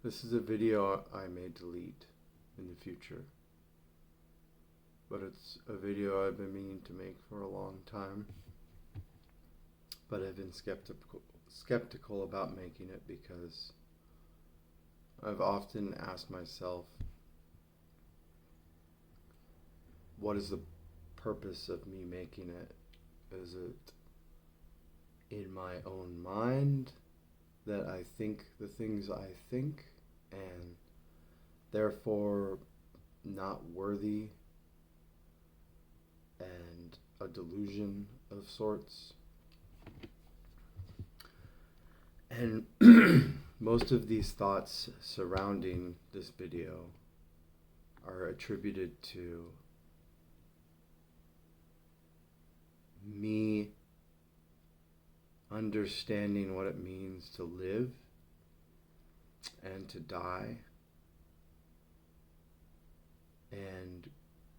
This is a video I may delete in the future, but it's a video I've been meaning to make for a long time, but I've been skeptical about making it because I've often asked myself, what is the purpose of me making it? Is it in my own mind that I think the things I think and therefore not worthy and a delusion of sorts? And most of these thoughts surrounding this video are attributed to me understanding what it means to live and to die, and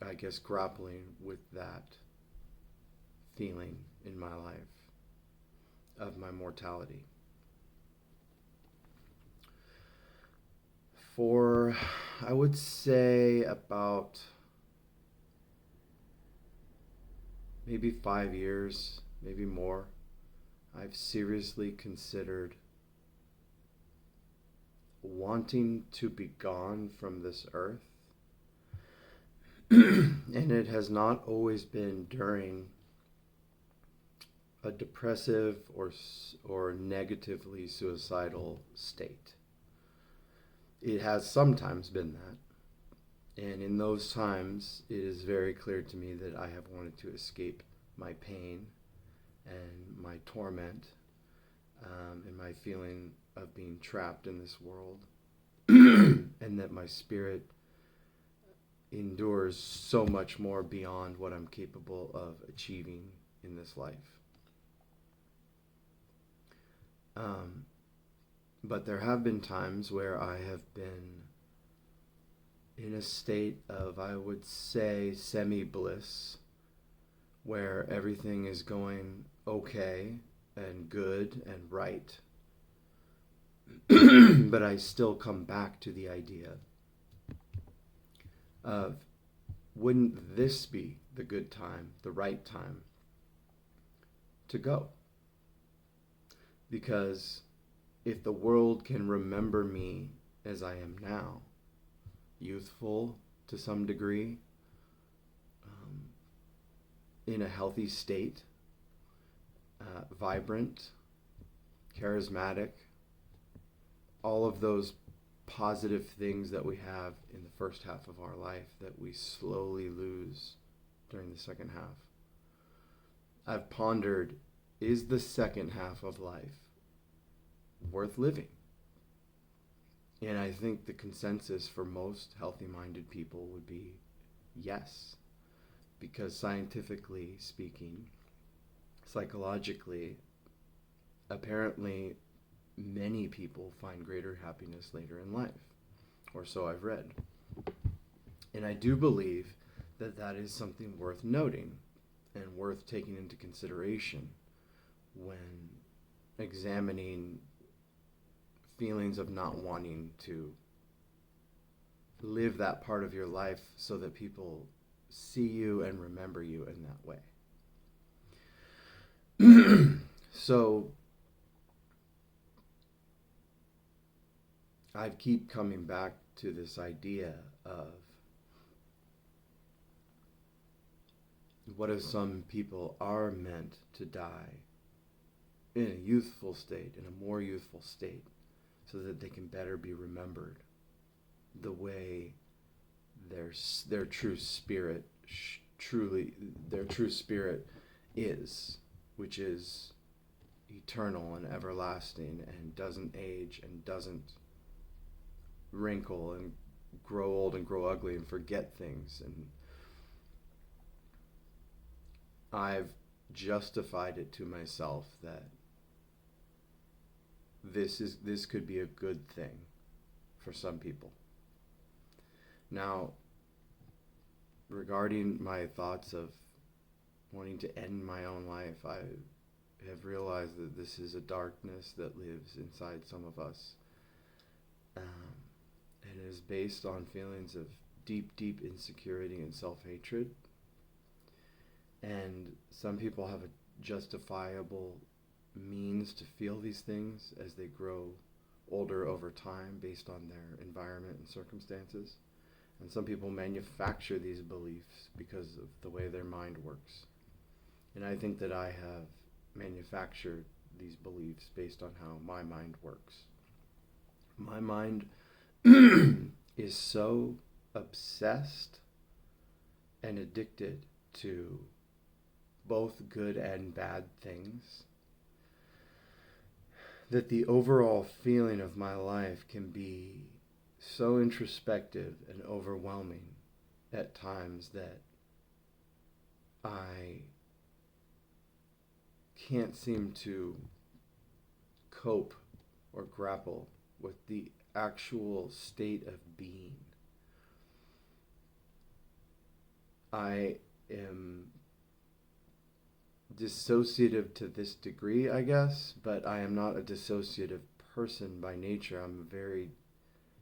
I guess grappling with that feeling in my life of my mortality. For, I would say, about maybe 5 years, maybe more, I've seriously considered wanting to be gone from this earth. And it has not always been during a depressive or negatively suicidal state. It has sometimes been that. And in those times, it is very clear to me that I have wanted to escape my pain and my torment, and my feeling of being trapped in this world, and that my spirit endures so much more beyond what I'm capable of achieving in this life. But there have been times where I have been in a state of, I would say, semi-bliss, where everything is going okay and good and right. But I still come back to the idea of, wouldn't this be the good time, the right time to go? Because if the world can remember me as I am now, youthful to some degree, in a healthy state, vibrant, charismatic, all of those positive things that we have in the first half of our life that we slowly lose during the second half. I've pondered, is the second half of life worth living? And I think the consensus for most healthy-minded people would be yes. Because scientifically speaking, psychologically, apparently many people find greater happiness later in life, or so I've read. And I do believe that that is something worth noting and worth taking into consideration when examining feelings of not wanting to live that part of your life so that people see you and remember you in that way. So I keep coming back to this idea of, what if some people are meant to die in a youthful state, in a more youthful state, so that they can better be remembered the way their true spirit is, which is eternal and everlasting and doesn't age and doesn't wrinkle and grow old and grow ugly and forget things. And I've justified it to myself that this could be a good thing for some people. Now, regarding my thoughts of wanting to end my own life, I have realized that this is a darkness that lives inside some of us. Um, it is based on feelings of deep, deep insecurity and self-hatred. And some people have a justifiable means to feel these things as they grow older over time based on their environment and circumstances. And some people manufacture these beliefs because of the way their mind works. And I think that I have manufactured these beliefs based on how my mind works. My mind is so obsessed and addicted to both good and bad things that the overall feeling of my life can be so introspective and overwhelming at times that I can't seem to cope or grapple with the actual state of being. I am dissociative to this degree, I guess, but I am not a dissociative person by nature. I'm very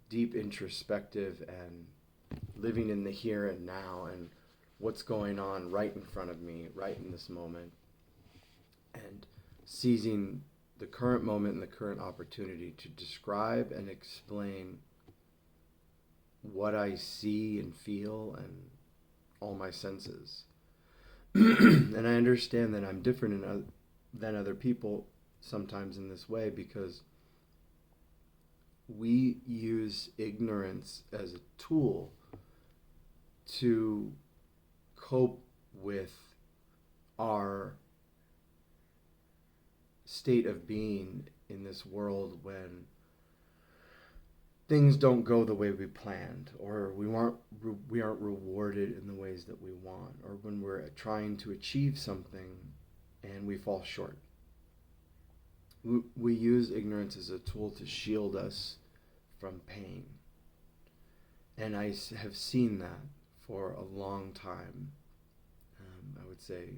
deep introspective and living in the here and now and what's going on right in front of me, right in this moment, and seizing the current moment and the current opportunity to describe and explain what I see and feel and all my senses. And I understand that I'm different than other people sometimes in this way because we use ignorance as a tool to cope with our state of being in this world when things don't go the way we planned, or we aren't rewarded in the ways that we want, or when we're trying to achieve something and we fall short. We use ignorance as a tool to shield us from pain. And I have seen that for a long time. I would say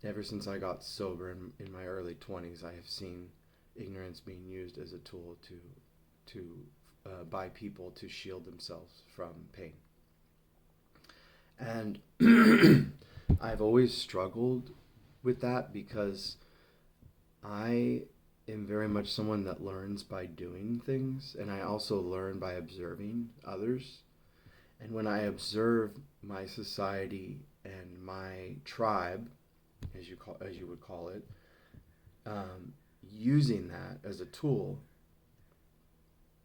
ever since I got sober in my early 20s, I have seen ignorance being used as a tool by people to shield themselves from pain. And I've always struggled with that because I am very much someone that learns by doing things, and I also learn by observing others. And when I observe my society and my tribe, as you would call it, using that as a tool,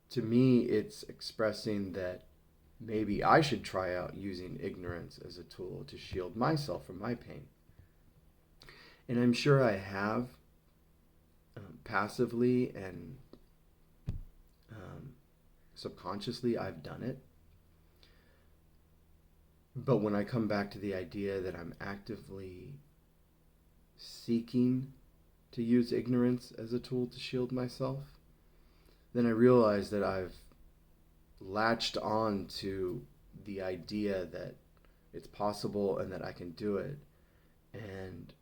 to me it's expressing that maybe I should try out using ignorance as a tool to shield myself from my pain. And I'm sure I have passively and subconsciously I've done it. But when I come back to the idea that I'm actively seeking to use ignorance as a tool to shield myself, then I realize that I've latched on to the idea that it's possible and that I can do it. And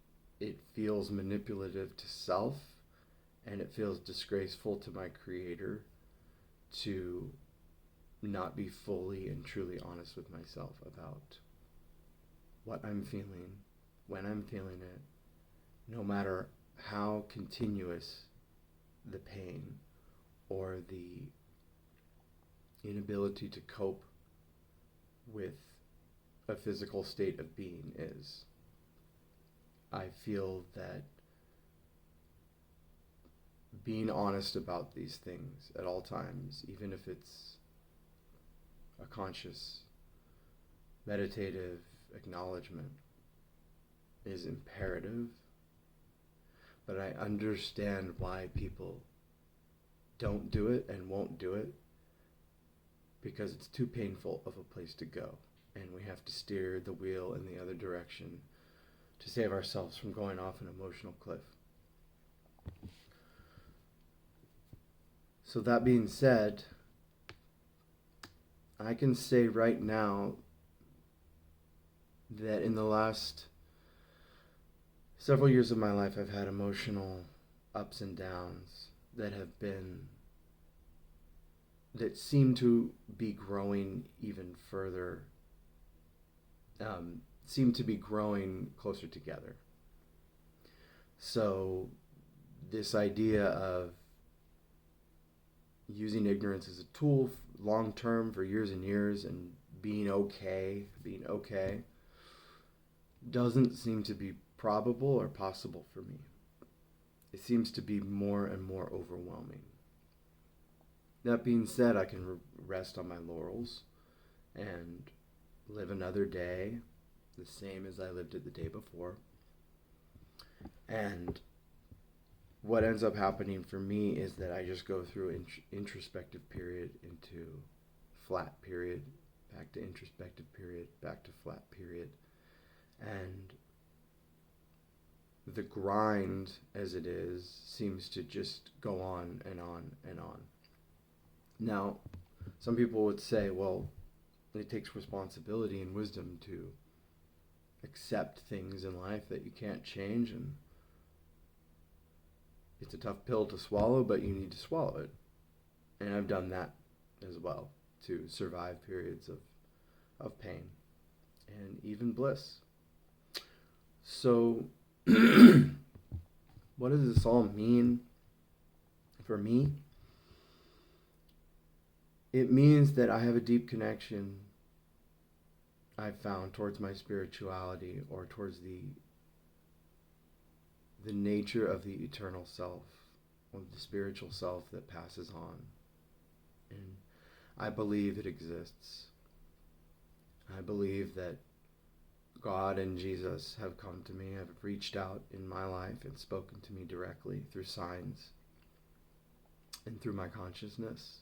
it feels manipulative to self, and it feels disgraceful to my creator to not be fully and truly honest with myself about what I'm feeling, when I'm feeling it, no matter how continuous the pain or the inability to cope with a physical state of being is. I feel that being honest about these things at all times, even if it's a conscious, meditative acknowledgement, is imperative. But I understand why people don't do it and won't do it, because it's too painful of a place to go, and we have to steer the wheel in the other direction to save ourselves from going off an emotional cliff. So that being said, I can say right now that in the last several years of my life, I've had emotional ups and downs that have been that seem to be growing even further, seem to be growing closer together. So this idea of using ignorance as a tool long term for years and years and being okay doesn't seem to be probable or possible for me. It seems to be more and more overwhelming. That being said, I can rest on my laurels and live another day the same as I lived it the day before. And what ends up happening for me is that I just go through introspective period into flat period, back to introspective period, back to flat period. And the grind, as it is, seems to just go on and on and on. Now, some people would say, well, it takes responsibility and wisdom to accept things in life that you can't change, and it's a tough pill to swallow, but you need to swallow it. And I've done that as well to survive periods of pain and even bliss. So, what does this all mean for me? It means that I have a deep connection, I've found, towards my spirituality, or towards the nature of the eternal self, or the spiritual self that passes on. And I believe it exists. I believe that God and Jesus have come to me, have reached out in my life and spoken to me directly through signs and through my consciousness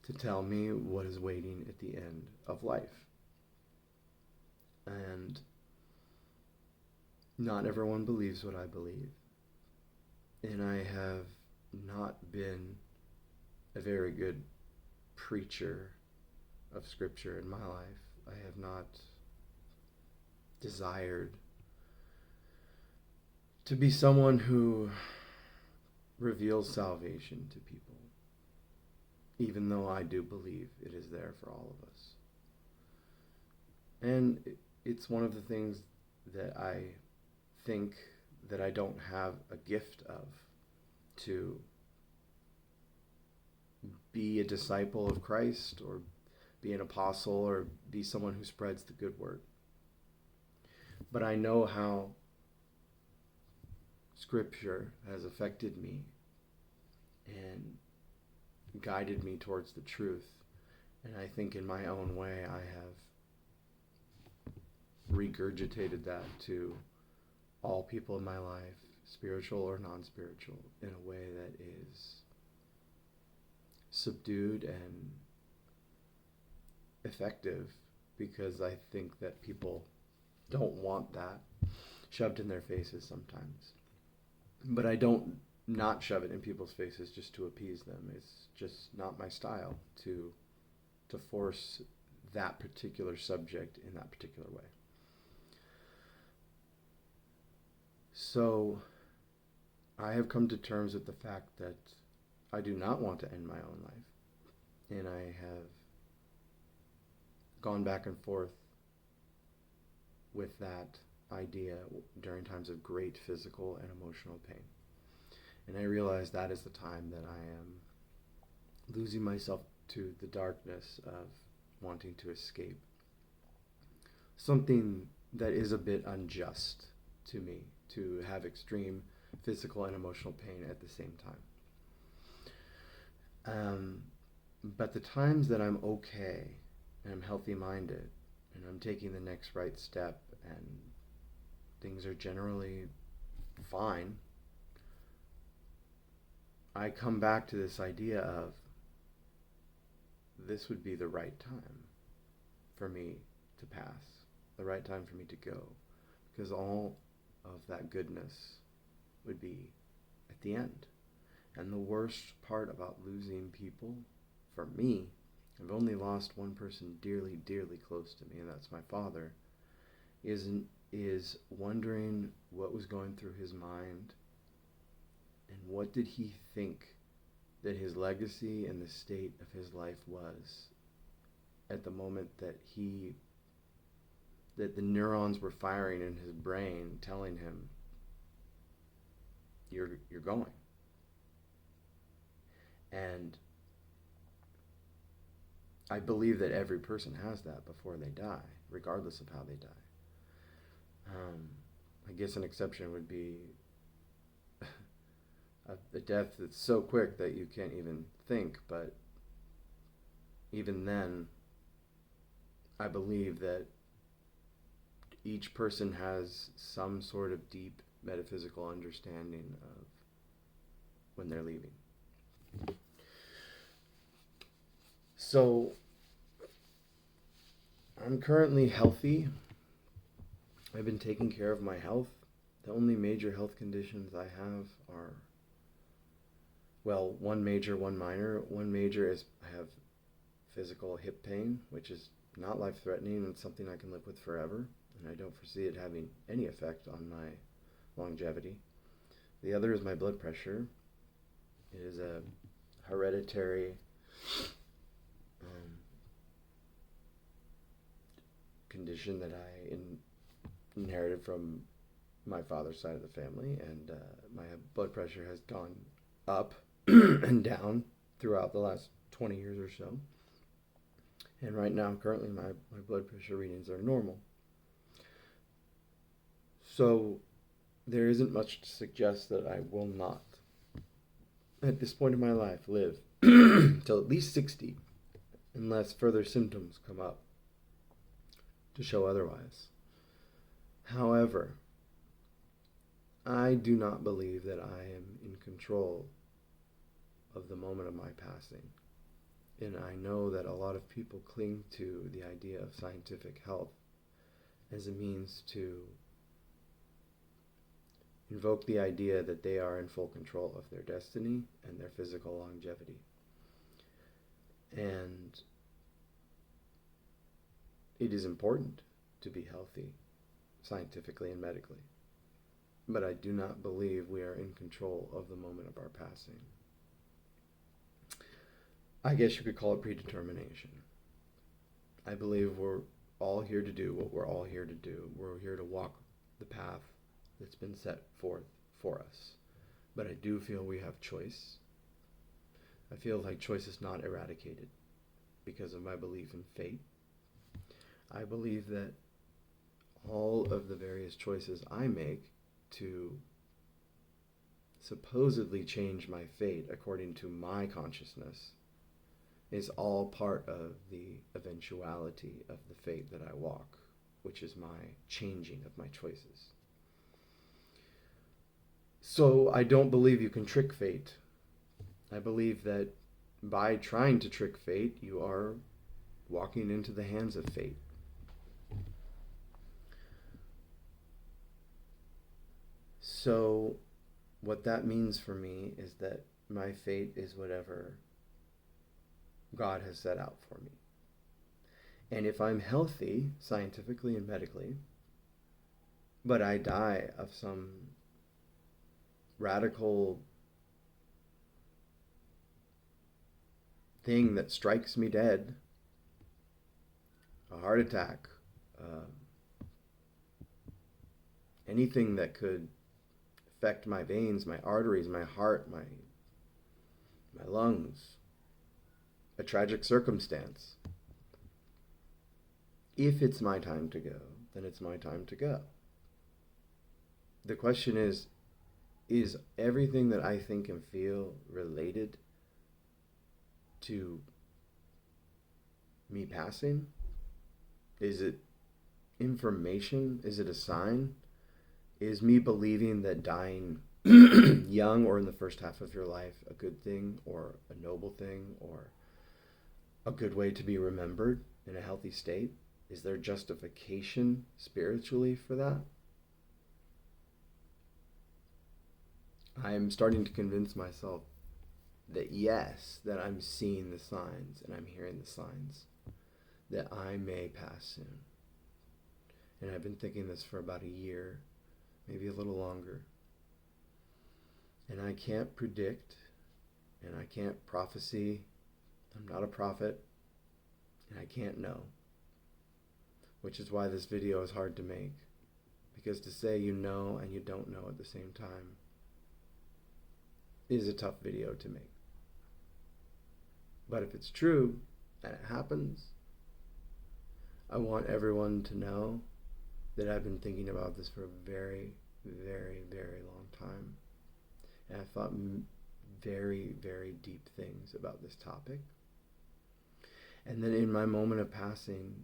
to tell me what is waiting at the end of life. And not everyone believes what I believe. And I have not been a very good preacher of Scripture in my life. I have not desired to be someone who reveals salvation to people, even though I do believe it is there for all of us. And it's one of the things that I think that I don't have a gift of, to be a disciple of Christ, or be an apostle, or be someone who spreads the good word. But I know how Scripture has affected me and guided me towards the truth. And I think in my own way I have regurgitated that to all people in my life, spiritual or non-spiritual, in a way that is subdued and effective, because I think that people don't want that shoved in their faces sometimes. But I don't not shove it in people's faces just to appease them. It's just not my style to force that particular subject in that particular way. So I have come to terms with the fact that I do not want to end my own life. And I have gone back and forth with that idea during times of great physical and emotional pain. And I realize that is the time that I am losing myself to the darkness of wanting to escape something that is a bit unjust to me, to have extreme physical and emotional pain at the same time. But the times that I'm okay and I'm healthy-minded and I'm taking the next right step and things are generally fine, I come back to this idea of this would be the right time for me to pass, the right time for me to go, because all of that goodness would be at the end. And the worst part about losing people, for me, I've only lost one person dearly, dearly close to me, and that's my father, is wondering what was going through his mind and what did he think that his legacy and the state of his life was at the moment that the neurons were firing in his brain telling him, you're going. And I believe that every person has that before they die, regardless of how they die. I guess an exception would be a death that's so quick that you can't even think, but even then, I believe that each person has some sort of deep metaphysical understanding of when they're leaving. So, I'm currently healthy. I've been taking care of my health. The only major health conditions I have are, well, one major, one minor. One major is I have physical hip pain, which is not life-threatening and something I can live with forever, and I don't foresee it having any effect on my longevity. The other is my blood pressure. It is a hereditary condition that I inherited from my father's side of the family, and my blood pressure has gone up and down throughout the last 20 years or so. And right now, currently, my blood pressure readings are normal. So there isn't much to suggest that I will not, at this point in my life, live till at least 60, unless further symptoms come up to show otherwise. However, I do not believe that I am in control of the moment of my passing. And I know that a lot of people cling to the idea of scientific health as a means to invoke the idea that they are in full control of their destiny and their physical longevity. And it is important to be healthy, scientifically and medically. But I do not believe we are in control of the moment of our passing. I guess you could call it predetermination. I believe we're all here to do what we're all here to do. We're here to walk the path that's been set forth for us. But I do feel we have choice. I feel like choice is not eradicated because of my belief in fate. I believe that all of the various choices I make to supposedly change my fate according to my consciousness is all part of the eventuality of the fate that I walk, which is my changing of my choices. So I don't believe you can trick fate. I believe that by trying to trick fate, you are walking into the hands of fate. So what that means for me is that my fate is whatever God has set out for me. And if I'm healthy, scientifically and medically, but I die of some radical thing that strikes me dead, a heart attack, anything that could affect my veins, my arteries, my heart, my lungs, a tragic circumstance. If it's my time to go, then it's my time to go. The question is everything that I think and feel related to me passing? Is it information? Is it a sign? Is me believing that dying young or in the first half of your life a good thing or a noble thing or a good way to be remembered in a healthy state? Is there justification spiritually for that? I'm starting to convince myself that yes, that I'm seeing the signs and I'm hearing the signs that I may pass soon. And I've been thinking this for about a year, maybe a little longer. And I can't predict And I can't prophesy. I'm not a prophet. And I can't know. Which is why this video is hard to make. Because to say you know and you don't know at the same time is a tough video to make. But if it's true and it happens, I want everyone to know that I've been thinking about this for a very, very, very long time. And I've thought very, very deep things about this topic. And then in my moment of passing,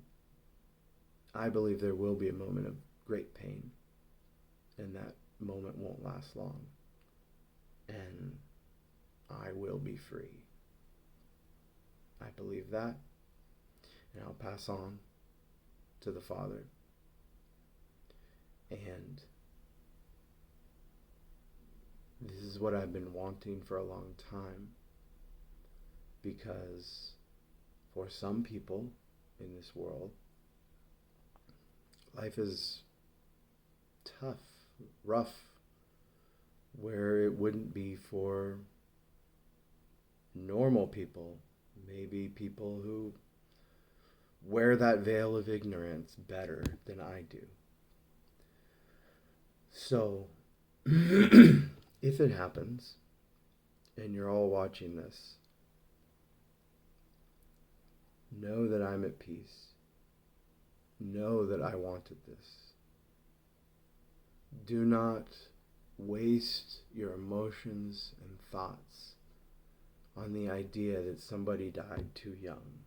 I believe there will be a moment of great pain. And that moment won't last long. And I will be free. I believe that. And I'll pass on to the Father. And this is what I've been wanting for a long time. Because for some people in this world, life is tough, rough, where it wouldn't be for normal people, maybe people who wear that veil of ignorance better than I do. So, if it happens, and you're all watching this, know that I'm at peace. Know that I wanted this. Do not waste your emotions and thoughts on the idea that somebody died too young.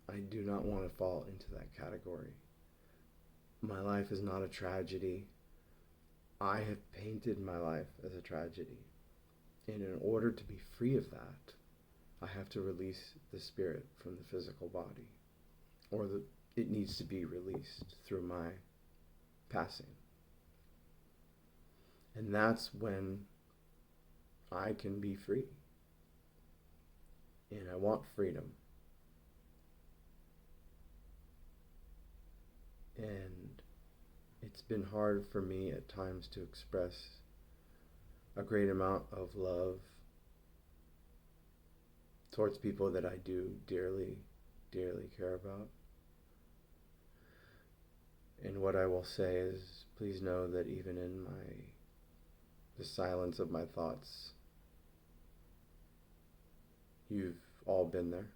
I do not want to fall into that category. My life is not a tragedy. I have painted my life as a tragedy. And in order to be free of that, I have to release the spirit from the physical body. Or it needs to be released through my passing. And that's when I can be free. And I want freedom. And it's been hard for me at times to express a great amount of love towards people that I do dearly, dearly care about. And what I will say is, please know that even in the silence of my thoughts, you've all been there.